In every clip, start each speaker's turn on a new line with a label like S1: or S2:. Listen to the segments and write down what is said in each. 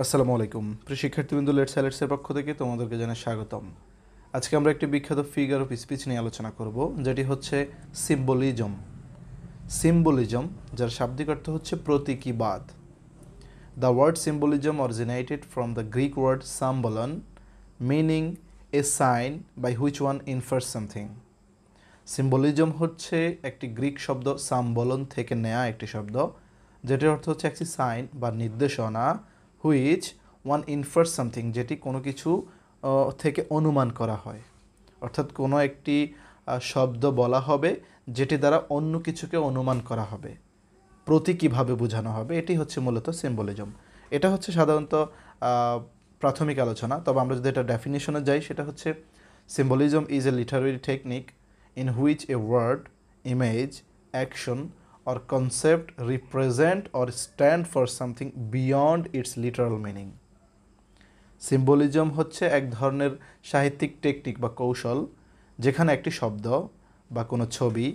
S1: আসসালামু আলাইকুম প্রিয় শিক্ষার্থীবৃন্দ, লেটসের পক্ষ থেকে তোমাদেরকে জানাই স্বাগতম। আজকে আমরা একটি বিখ্যাত ফিগার অফ স্পিচ নিয়ে আলোচনা করব, যেটি হচ্ছে সিম্বলিজম। সিম্বলিজম, যার শাব্দিক অর্থ হচ্ছে প্রতীকীবাদ। The word symbolism originated from the Greek word symbolon, meaning a sign by which one infers something. Symbolism হচ্ছে একটি গ্রিক শব্দ সাম্বলন থেকে নেয়া একটি শব্দ, যেটির অর্থ হচ্ছে একটি সাইন বা নির্দেশনা, হুইচ ওয়ান ইনফার্স সামথিং, যেটি কোনো কিছু থেকে অনুমান করা হয়। অর্থাৎ কোনো একটি শব্দ বলা হবে যেটি দ্বারা অন্য কিছুকে অনুমান করা হবে, প্রতীকীভাবে বোঝানো হবে। এটি হচ্ছে মূলত সিম্বলিজম। এটা হচ্ছে সাধারণত প্রাথমিক আলোচনা। তবে আমরা যদি এটা ডেফিনিশনে যাই, সেটা হচ্ছে symbolism is a literary technique in which a word, image, action, or concept represent or stand for something beyond its literal meaning. Symbolism হচ্ছে এক ধরনের সাহিত্যিক টেকনিক বা কৌশল, যেখানে একটি শব্দ বা কোনো ছবি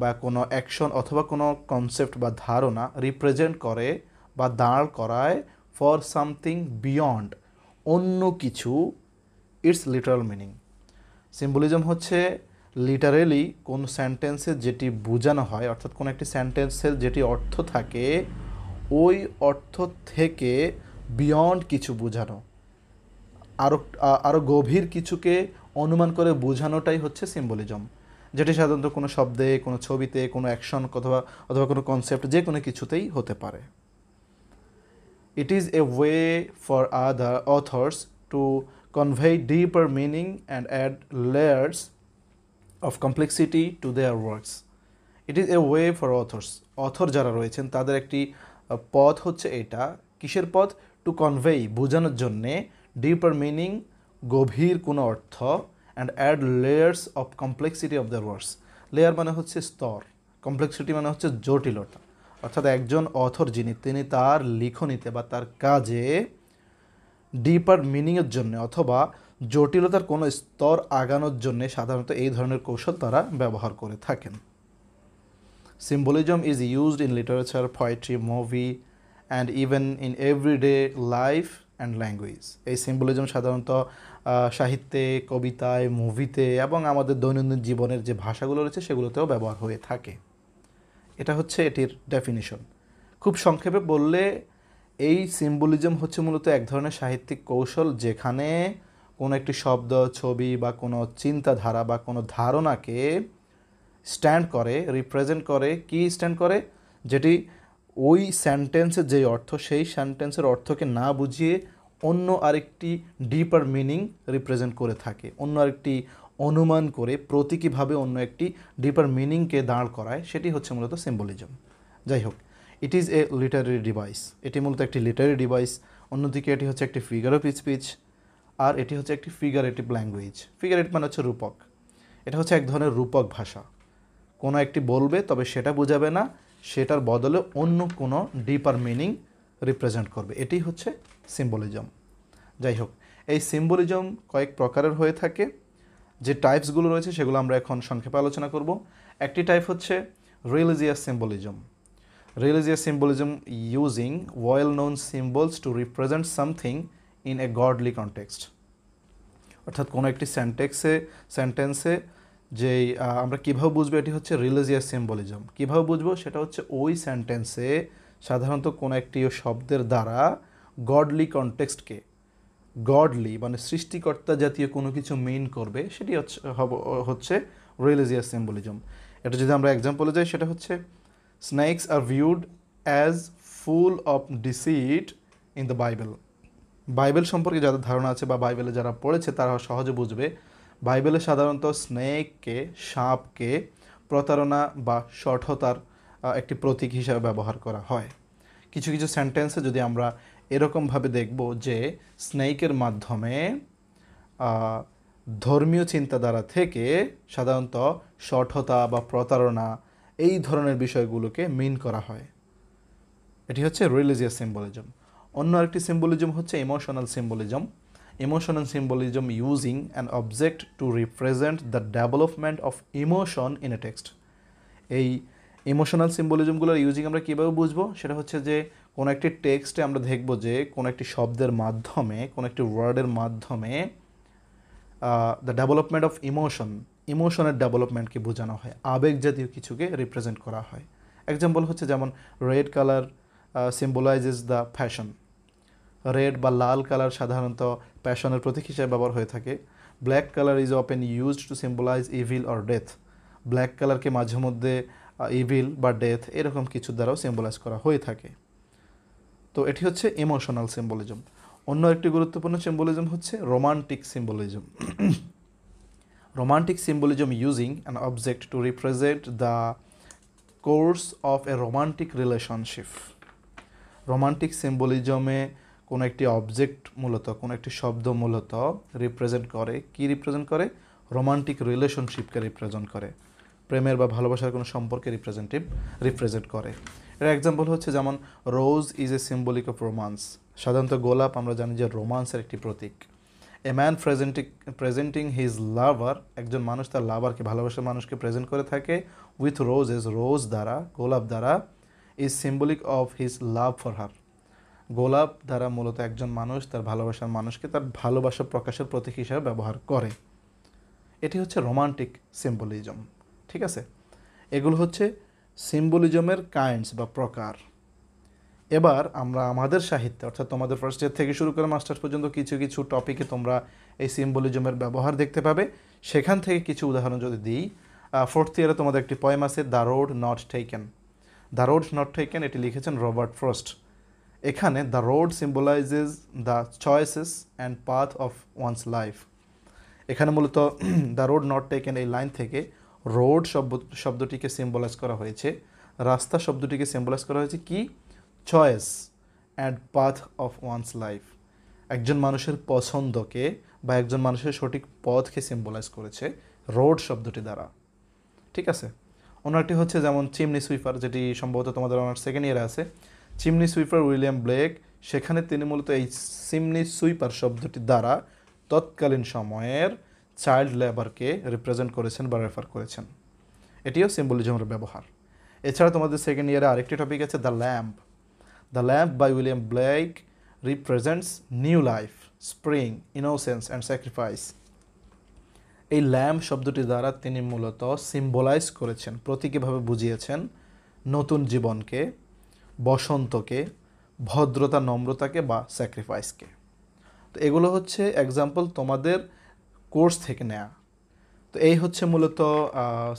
S1: বা কোনো অ্যাকশন অথবা কোনো কনসেপ্ট বা ধারণা রিপ্রেজেন্ট করে বা দাঁড় করায় ফর সামথিং বিয়ন্ড, অন্য কিছু, ইটস লিটারাল মিনিং। সিম্বলিজম হচ্ছে লিটারেলি কোন সেন্টেন্সে যেটি বোঝানো হয়, অর্থাৎ কোনো একটি সেন্টেন্সের যেটি অর্থ থাকে ওই অর্থ থেকে বিয়ন্ড কিছু বোঝানো, আরও আরও গভীর কিছুকে অনুমান করে বোঝানোটাই হচ্ছে সিম্বলিজম, যেটি সাধারণত কোনো শব্দে, কোনো ছবিতে, কোনো অ্যাকশন অথবা অথবা কোনো কনসেপ্ট, যে কোনো কিছুতেই হতে পারে। It is a way for other authors to convey deeper meaning and add layers of complexity to their works. It is a way for authors. Author যারা রয়েছেন তাদের একটি পথ হচ্ছে এটা। কিসের পথ? টু কনভেই, বোঝানোর জন্যে, ডিপার মিনিং, গভীর কোনো অর্থ, and add layers of complexity of the words. Layer মানে হচ্ছে স্তর, কমপ্লেক্সিটি মানে হচ্ছে জটিলতা। অর্থাৎ একজন অথর যিনি, তিনি তার লিখনীতে বা তার কাজে ডিপার মিনিংয়ের জন্য অথবা জটিলতার কোনো স্তর আগানোর জন্য সাধারণত এই ধরনের কৌশল তারা ব্যবহার করে থাকেন। Symbolism is used in literature, poetry, movie and even in everyday life and language. এই সিম্বলিজম সাধারণত সাহিত্যে, কবিতায়, মুভিতে এবং আমাদের দৈনন্দিন জীবনের যে ভাষাগুলো রয়েছে সেগুলোতেও ব্যবহার হয়ে থাকে। এটা হচ্ছে এটির ডেফিনিশন। খুব সংক্ষেপে বললে, এই সিম্বলিজম হচ্ছে মূলত এক ধরনের সাহিত্যিক কৌশল, যেখানে কোনো একটি শব্দ, ছবি বা কোনো চিন্তাধারা বা কোনো ধারণাকে স্ট্যান্ড করে, রিপ্রেজেন্ট করে। কি স্ট্যান্ড করে? যেটি ওই সেন্টেন্সের যেই অর্থ, সেই সেন্টেন্সের অর্থকে না বুঝিয়ে অন্য আরেকটি ডিপার মিনিং রিপ্রেজেন্ট করে থাকে, অন্য আরেকটি অনুমান করে প্রতীকীভাবে অন্য একটি ডিপার মিনিংকে দাঁড় করায়। সেটি হচ্ছে মূলত সিম্বলিজম। যাই হোক, ইট ইজ এ লিটারেরি ডিভাইস। এটি মূলত একটি লিটারেরি ডিভাইস। অন্যদিকে এটি হচ্ছে একটি ফিগার অফ স্পিচ, আর এটি হচ্ছে একটি ফিগারেটিভ ল্যাঙ্গুয়েজ। ফিগারেটিভ মানে হচ্ছে রূপক। এটা হচ্ছে এক ধরনের রূপক ভাষা। কোনো একটি বলবে, তবে সেটা বোঝাবে না, সেটার বদলে অন্য কোনো ডিপার মিনিং রিপ্রেজেন্ট করবে। এটি হচ্ছে সিম্বলিজম। যাই হোক, এই সিম্বলিজম কয়েক প্রকারের হয়ে থাকে। যে টাইপসগুলো রয়েছে সেগুলো আমরা এখন সংক্ষেপে আলোচনা করব। একটি টাইপ হচ্ছে religious symbolism. Religious symbolism using well-known symbols to represent something in a godly context. অর্থাৎ কোনো একটি সেন্টেন্সে যেই আমরা কীভাবে বুঝবো এটি হচ্ছে রিলিজিয়াস সিম্বলিজম। কীভাবে বুঝবো? সেটা হচ্ছে ওই সেন্টেন্সে সাধারণত কোনো একটি শব্দের দ্বারা গডলি কনটেক্সটকে, গডলি মানে সৃষ্টিকর্তা জাতীয় কোনো কিছু মিন করবে, সেটি হচ্ছে রিলিজিয়াস সিম্বলিজম। এটা যদি আমরা এক্সাম্পলে যাই, সেটা হচ্ছে snakes are viewed as full of deceit in the Bible. Bible সম্পর্কে যাদের ধারণা আছে বা বাইবেলে যারা পড়েছে তারা সহজে বুঝবে, বাইবেলে সাধারণত স্নেককে, সাপকে প্রতারণা বা শঠতার একটি প্রতীক হিসাবে ব্যবহার করা হয়। কিছু কিছু সেন্টেন্সে যদি আমরা এরকমভাবে দেখব যে স্নেকের মাধ্যমে ধর্মীয় চিন্তাধারা থেকে সাধারণত শঠতা বা প্রতারণা, এই ধরনের বিষয়গুলোকে মিন করা হয়। এটি হচ্ছে রিলিজিয়াস সিম্বলিজম। অন্য আরেকটি সিম্বলিজম হচ্ছে emotional symbolism. Emotional symbolism using an object to represent the development of emotion in a text. এই ইমোশনাল সিম্বলিজমগুলোর ইউজিং আমরা কীভাবে বুঝবো? সেটা হচ্ছে যে কোনো একটি টেক্সটে আমরা দেখব যে কোনো একটি শব্দের মাধ্যমে, কোনো একটি ওয়ার্ডের মাধ্যমে দ্য ডেভেলপমেন্ট অফ ইমোশনের ডেভেলপমেন্টকে বোঝানো হয়, আবেগ জাতীয় কিছুকে রিপ্রেজেন্ট করা হয়। এক্সাম্পল হচ্ছে যেমন red colour symbolises the passion. Red বা লাল কালার সাধারণত প্যাশনের প্রতীক হিসেবে ব্যবহার হয়ে থাকে। Black colour is often used to symbolize evil or death. Black কালারকে মাঝে মধ্যে ইভিল বা ডেথ এরকম কিছু দ্বারাও সিম্বলাইজ করা হয়ে থাকে। তো এটি হচ্ছে ইমোশনাল সিম্বলিজম। অন্য একটি গুরুত্বপূর্ণ সিম্বলিজম হচ্ছে romantic symbolism. Romantic symbolism using an object to represent the course of a romantic relationship. Romantic সিম্বলিজমে কোনো একটি অবজেক্ট মূলত, কোনো একটি শব্দ মূলত রিপ্রেজেন্ট করে, কি রিপ্রেজেন্ট করে? রোমান্টিক রিলেশনশিপকে রিপ্রেজেন্ট করে, প্রেমের বা ভালোবাসার কোনো সম্পর্কে রিপ্রেজেন্ট করে। এর এক্সাম্পল হচ্ছে যেমন rose is a symbolic of romance. সাধারণত গোলাপ আমরা জানি যে রোমান্সের একটি প্রতীক। এ ম্যান প্রেজেন্টিং হিজ লাভার, একজন মানুষ তার লাভারকে, ভালোবাসার মানুষকে প্রেজেন্ট করে থাকে উইথ রোজেস, রোজ দ্বারা, গোলাপ দ্বারা, is symbolic of his love for her. গোলাপ দ্বারা মূলত একজন মানুষ তার ভালোবাসার মানুষকে তার ভালোবাসা প্রকাশের প্রতীক হিসাবে ব্যবহার করে। এটি হচ্ছে রোমান্টিক সিম্বলিজম। ঠিক আছে, এগুলো হচ্ছে সিম্বলিজমের কাইন্ডস বা প্রকার। এবার আমরা আমাদের সাহিত্যে, অর্থাৎ তোমাদের ফার্স্ট ইয়ার থেকে শুরু করে মাস্টার্স পর্যন্ত কিছু কিছু টপিকে তোমরা এই সিম্বলিজমের ব্যবহার দেখতে পাবে। সেখান থেকে কিছু উদাহরণ যদি দিই, ফোর্থ ইয়ারে তোমাদের একটি পয়েম আছে the road not taken. The road not taken এটি লিখেছেন রবার্ট ফ্রস্ট। এখানে the road symbolises the choices and path of wands life. এখানে মূলত দ্য রোড নট টেকেন এই লাইন থেকে রোড শব্দটিকে সিম্বলাইজ করা হয়েছে, রাস্তা শব্দটিকে সিম্বলাইজ করা হয়েছে কি? Choice and path of wands life. একজন মানুষের পছন্দকে বা একজন মানুষের সঠিক পথকে সিম্বলাইজ করেছে রোড শব্দটি দ্বারা। ঠিক আছে, অন্য একটি হচ্ছে যেমন চিমনি সুইপার, যেটি সম্ভবত তোমাদের অনার্স সেকেন্ড ইয়ারে আছে। চিমনি সুইপার উইলিয়াম ব্লেক, সেখানে তিনি মূলত এই চিমনি সুইপার শব্দটি দ্বারা তৎকালীন সময়ের চাইল্ড লেবারকে রিপ্রেজেন্ট করেছেন বা রেফার করেছেন। এটিও সিম্বলিজমের ব্যবহার। এছাড়া তোমাদের সেকেন্ড ইয়ারে আরেকটি টপিক আছে the lamp. The lamp by William Blake represents new life, spring, innocence and sacrifice. এই ল্যাম্প শব্দটি দ্বারা তিনি মূলত সিম্বলাইজ করেছেন, প্রতীকীভাবে বুঝিয়েছেন নতুন জীবনকে, বসন্তকে, ভদ্রতা, নম্রতাকে বা স্যাক্রিফাইসকে। তো এগুলো হচ্ছে এক্সাম্পল তোমাদের কোর্স থেকে নেয়া। তো এই হচ্ছে মূলত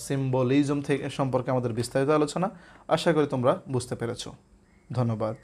S1: সিম্বলিজম থেকে সম্পর্কে আমাদের বিস্তারিত আলোচনা। আশা করি তোমরা বুঝতে পেরেছো। ধন্যবাদ।